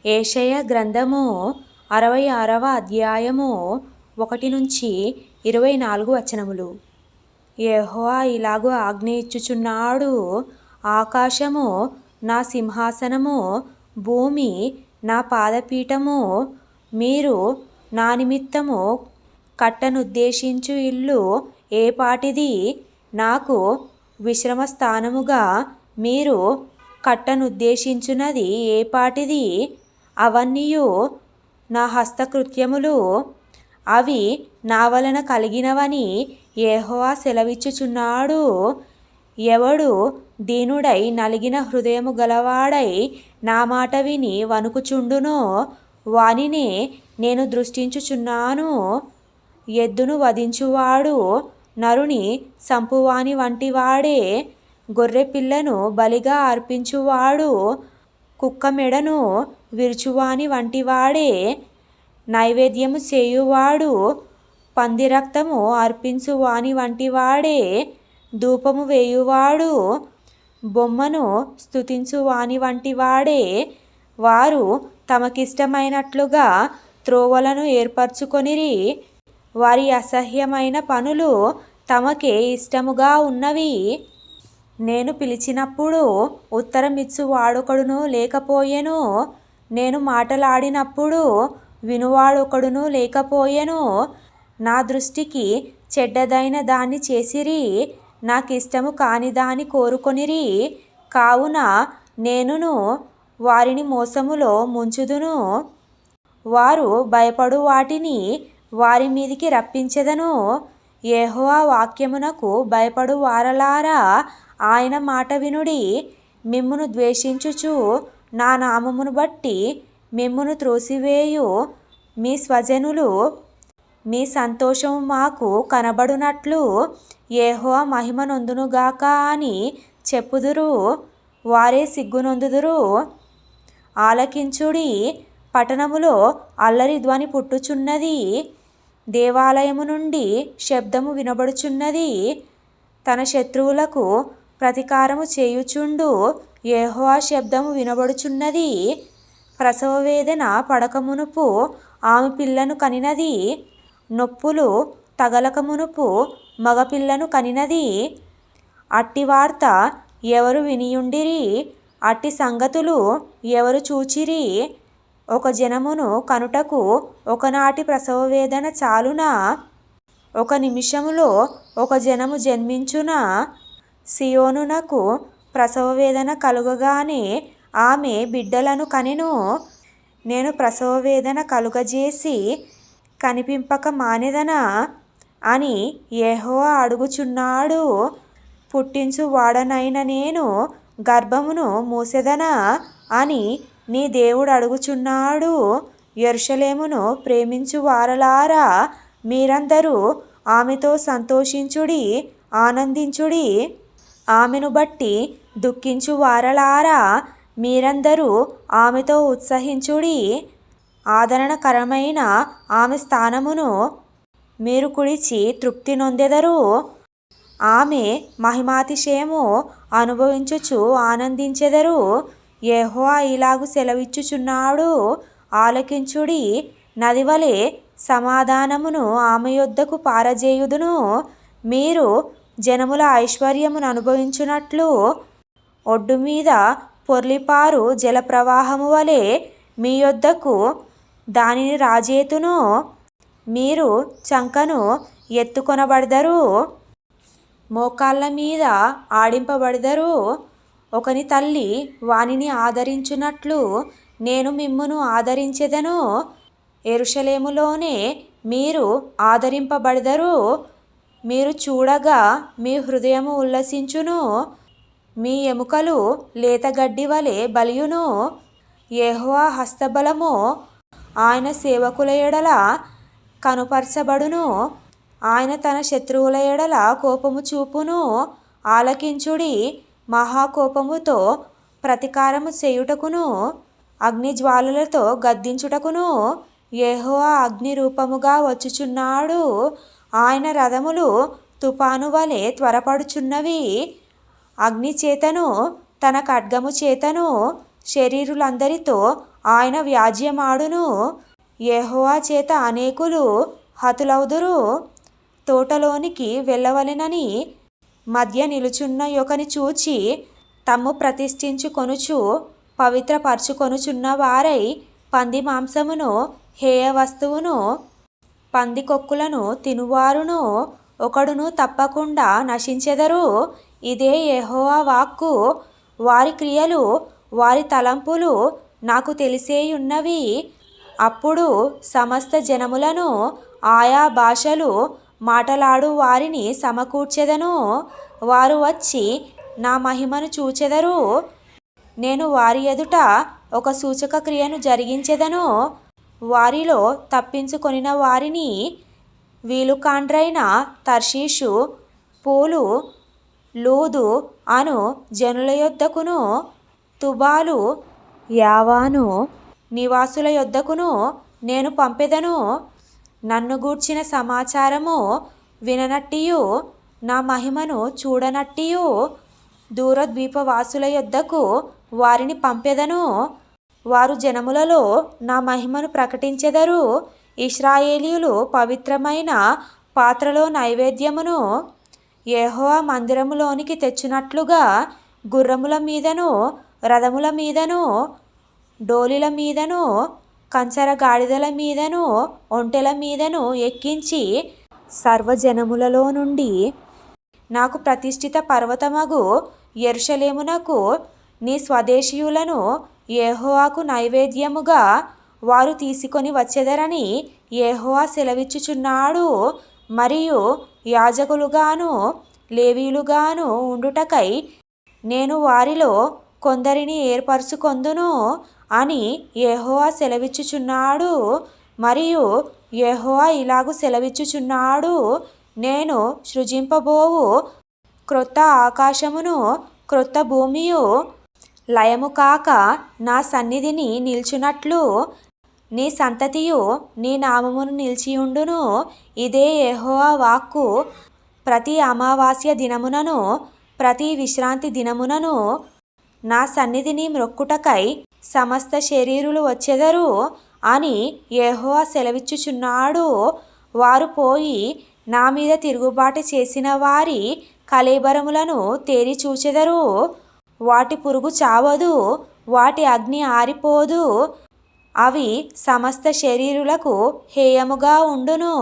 యెషయా గ్రంథము 66వ అధ్యాయము 1 నుంచి 24 వచనములు. యెహోవా ఇలాగు ఆజ్ఞ ఇచ్చుచున్నాడు, ఆకాశము నా సింహాసనము, భూమి నా పాదపీఠము. మీరు నా నిమిత్తము కట్టనుద్దేశించు ఇల్లు ఏపాటిది? నాకు విశ్రమ స్థానముగా మీరు కట్టనుద్దేశించున్నది ఏపాటిది? అవన్నీయు నా హస్తకృత్యములు, అవి నా వలన కలిగినవని యెహోవా సెలవిచ్చుచున్నాడు. ఎవడు దీనుడై నలిగిన హృదయము గలవాడై నా మాట విని వణుకుచుండునో వానినే నేను దృష్టించుచున్నాను. ఎద్దును వధించువాడు నరుని సంపువాని వంటివాడే. గొర్రెపిల్లను బలిగా అర్పించువాడు కుక్క మెడను విరుచువాని వంటివాడే. నైవేద్యము చేయువాడు పంది రక్తము అర్పించువాని వంటివాడే. ధూపము వేయువాడు బొమ్మను స్తుతించువాని వంటివాడే. వారు తమకిష్టమైనట్లుగా త్రోవలను ఏర్పరచుకొనిరి. వారి అసహ్యమైన పనులు తమకే ఇష్టముగా ఉన్నవి. నేను పిలిచినప్పుడు ఉత్తరమిచ్చు వాడొకడును లేకపోయెను. నేను మాటలాడినప్పుడు వినువాడొకడును లేకపోయెను. నా దృష్టికి చెడ్డదైన దాన్ని చేసిరి, నాకిష్టము కాని దాన్ని కోరుకొనిరి. కావున నేనును వారిని మోసములో ముంచుదును. వారు భయపడు వాటిని వారి మీదికి రప్పించెదను. యెహోవా వాక్యమునకు భయపడు వారలారా, ఆయన మాట వినుడి. మిమ్మును ద్వేషించుచు నా నామమును బట్టి మిమ్మును త్రోసివేయు మీ స్వజనులు మీ సంతోషము మాకు కనబడునట్లు యెహోవా మహిమ నొందునుగాక అని చెప్పుదురు. వారే సిగ్గునొందుదురు. ఆలకించుడి, పట్టణములో అల్లరి ధ్వని పుట్టుచున్నది. దేవాలయము నుండి శబ్దము వినబడుచున్నది. తన శత్రువులకు ప్రతీకారము చేయుచుండు యెహోవా శబ్దము వినబడుచున్నది. ప్రసవ వేదన పడకమునుపు ఆమె పిల్లను కనినది. నొప్పులు తగలకమునుపు మగపిల్లను కనినది. అట్టి వార్త ఎవరు వినియుండిరి? అట్టి సంగతులు ఎవరు చూచిరి? ఒక జనమును కనుటకు ఒకనాటి ప్రసవ వేదన చాలునా? ఒక నిమిషములో ఒక జనము జన్మించునా? సియోనునకు ప్రసవ వేదన కలుగగానే ఆమె బిడ్డలను కనెను. నేను ప్రసవ వేదన కలుగజేసి కనిపింపక మానెదనా అని యెహోవా అడుగుచున్నాడు. పుట్టించు వాడనైన నేను గర్భమును మూసెదనా అని నీ దేవుడు అడుగుచున్నాడు. యెరూషలేమును ప్రేమించు వారలారా, మీరందరూ ఆమెతో సంతోషించుడి, ఆనందించుడి. ఆమెను బట్టి దుఃఖించు వారలారా, మీరందరూ ఆమెతో ఉత్సహించుడి. ఆదరణకరమైన ఆమె స్థానమును మీరు కుడిచి తృప్తి నొందెదరు. ఆమె మహిమాతిశయము అనుభవించుచు ఆనందించెదరు. యెహోవా ఇలాగు సెలవిచ్చుచున్నాడు, ఆలకించుడి. నదివలె సమాధానమును ఆమె యొద్దకు పారజేయుదును. మీరు జనముల ఐశ్వర్యమును అనుభవించునట్లు ఒడ్డు మీద పొర్లిపారు జలప్రవాహము వలె మీ యొద్దకు దానిని రాజేతును. మీరు చంకను ఎత్తుకొనబడెదరు, మోకాళ్ళ మీద ఆడింపబడెదరు. ఒకని తల్లి వానిని ఆదరించునట్లు నేను మిమ్మును ఆదరించెదను. యెరూషలేములోనే మీరు ఆదరింపబడెదరు. మీరు చూడగా మీ హృదయము ఉల్లసించును, మీ ఎముకలు లేతగడ్డి వలె బలియును. యెహోవా హస్తబలము ఆయన సేవకుల ఎడల కనుపరచబడును. ఆయన తన శత్రువుల ఎడల కోపము చూపును. ఆలకించుడి, మహాకోపముతో ప్రతీకారము చేయుటకును అగ్నిజ్వాలలతో గద్దించుటకును యెహోవా అగ్ని రూపముగా వచ్చుచున్నాడు. ఆయన రథములు తుఫాను వలె త్వరపడుచున్నవి. అగ్ని చేతను తన ఖడ్గము చేతను శరీరులందరితో ఆయన వ్యాజ్యమాడును. యెహోవా చేత అనేకులు హతులౌదురు. తోటలోనికి వెళ్ళవలెనని మధ్య నిలుచున్న యొకని చూచి తమ్ము ప్రతిష్ఠించుకొనుచు పవిత్రపరచుకొనుచున్న వారై పంది మాంసమును, హేయ వస్తువును, పంది కొక్కులను తినువారును ఒకడును తప్పకుండా నశించెదరు. ఇదే యెహోవా వాక్కు. వారి క్రియలు, వారి తలంపులు నాకు తెలిసేయున్నవి. అప్పుడు సమస్త జనములను, ఆయా భాషలు మాటలాడు వారిని సమకూర్చెదను. వారు వచ్చి నా మహిమను చూచెదరు. నేను వారి ఎదుట ఒక సూచక క్రియను జరిగించెదను. వారిలో తప్పించుకొనిన వారిని వీలుకాండ్రైన తర్షీషు, పూలు, లూదు అను జనుల యొద్దకును, తుబాలు, యావాను నివాసుల యొద్దకును నేను పంపెదను. నన్ను గూర్చిన సమాచారము విననట్టియు, నా మహిమను చూడనట్టియు దూరద్వీపవాసుల యొద్దకు వారిని పంపెదను. వారు జనములలో నా మహిమను ప్రకటించెదరు. ఇశ్రాయేలీయులు పవిత్రమైన పాత్రలో నైవేద్యమును యెహోవా మందిరములోనికి తెచ్చునట్లుగా గుర్రముల మీదను, రథముల మీదను, డోలిల మీదను, కంచర గాడిదల మీదను, ఒంటెల మీదను ఎక్కించి సర్వజనములలో నుండి నాకు ప్రతిష్ఠిత పర్వతమగు యెరూషలేమునకు నీ స్వదేశీయులను యెహోవాకు నైవేద్యముగా వారు తీసుకొని వచ్చెదరని యెహోవా సెలవిచ్చుచున్నాడు. మరియు యాజకులుగాను లేవీయులుగాను ఉండుటకై నేను వారిలో కొందరిని ఏర్పరచుకొందును అని యెహోవా సెలవిచ్చుచున్నాడు. మరియు యెహోవా ఇలాగు సెలవిచ్చుచున్నాడు, నేను సృజింపబోవు క్రొత్త ఆకాశమును క్రొత్త భూమియు లయము కాక నా సన్నిధిని నిల్చునట్లు నీ సంతతియు నీ నామమును నిలిచియుండును. ఇదే యెహోవా వాక్కు. ప్రతి అమావాస్య దినమునను ప్రతి విశ్రాంతి దినమునను నా సన్నిధిని మ్రొక్కుటకై సమస్త శరీరులు వచ్చెదరు అని యెహోవా సెలవిచ్చుచున్నాడు. వారు పోయి నా మీద తిరుగుబాటు చేసిన వారి కళేబరములను తేరి చూచెదరు. వాటి పురుగు చావదు, వాటి అగ్ని ఆరిపోదు. అవి సమస్త శరీరులకు హేయముగా ఉండును.